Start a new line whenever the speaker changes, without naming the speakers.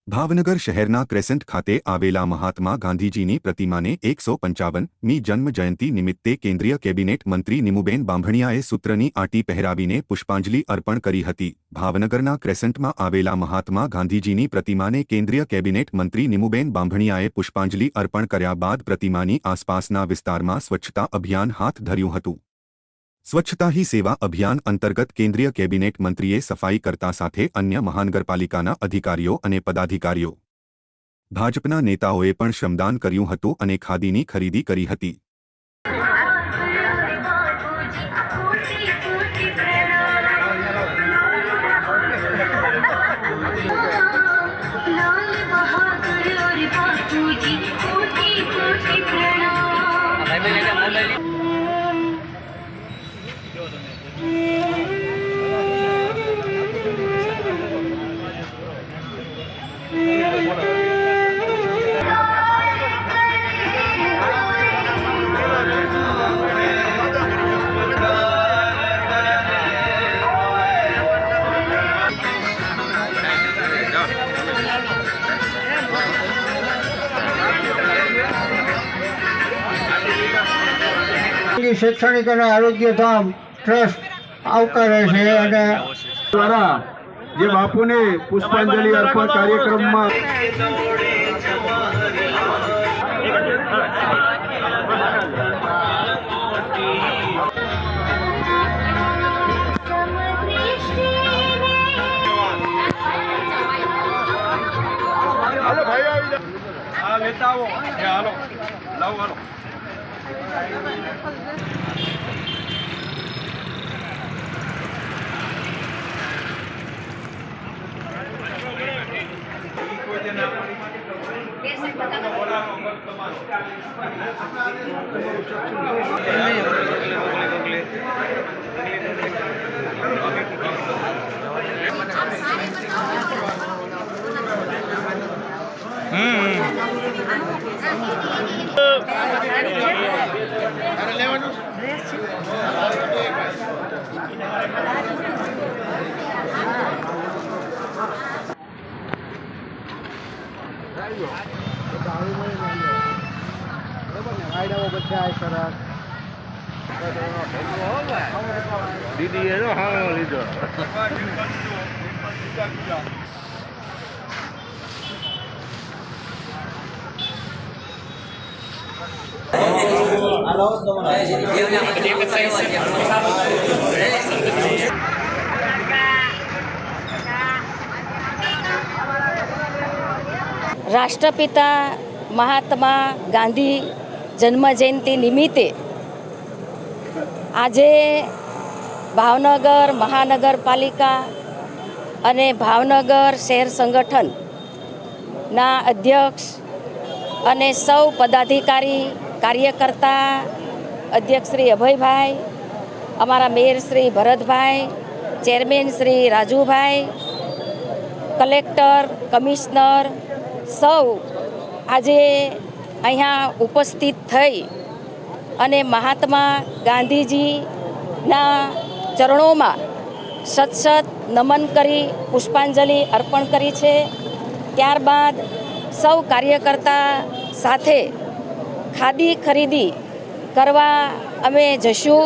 ભાવનગર શહેરના ક્રેસન્ટ ખાતે આવેલા મહાત્મા ગાંધીજીની પ્રતિમાને 155મી જન્મ જયંતિ નિમિત્તે કેન્દ્રીય કેબિનેટ મંત્રી નિમુબેન બાંભણિયાએ સૂત્રની આંટી પહેરાવીને પુષ્પાંજલિ અર્પણ કરી હતી। ભાવનગરના ક્રેસન્ટમાં આવેલા મહાત્મા ગાંધીજીની પ્રતિમાને કેન્દ્રીય કેબિનેટ મંત્રી નિમુબેન બાંભણિયાએ પુષ્પાંજલિ અર્પણ કર્યા બાદ પ્રતિમાની આસપાસના વિસ્તારમાં સ્વચ્છતા અભિયાન હાથ ધર્યું હતું। स्वच्छता ही सेवा अभियान अंतर्गत केंद्रीय केबिनेट मंत्रीए सफाई करता साथे अन्य महानगरपालिकाना अधिकारीओ अने पदाधिकारीओ भाजपना नेताओए पण श्रमदान कर्युं हतुं अने खादीनी खरीदी करी हती।
शैक्षणिक और आरोग्य धाम ट्रस्ट आवकारे छे अने द्वारा जे बापूने पुष्पांजलि अर्पण कार्यक्रम में हेलो भाई आ लेता आओ हेलो लाओ हेलो दीदी हाँ लीधो
राष्ट्रपिता महात्मा गांधी जन्म जयंती निमित्ते आजे भावनगर महानगरपालिका अने भावनगर शहर संगठन ना अध्यक्ष अने सौ पदाधिकारी कार्यकर्ता अध्यक्ष श्री अभयभाई, अमारा mayor Shri Bharatbhai, chairman Shri Rajubhai, collector commissioner सौ आजे अहींया उपस्थित थई अने महात्मा गांधीजी ना चरणों में सत नमन करी पुष्पांजलि अर्पण करी छे। त्यारबाद सौ कार्यकर्ता साथे खादी खरीदी करवा अमे जशुं।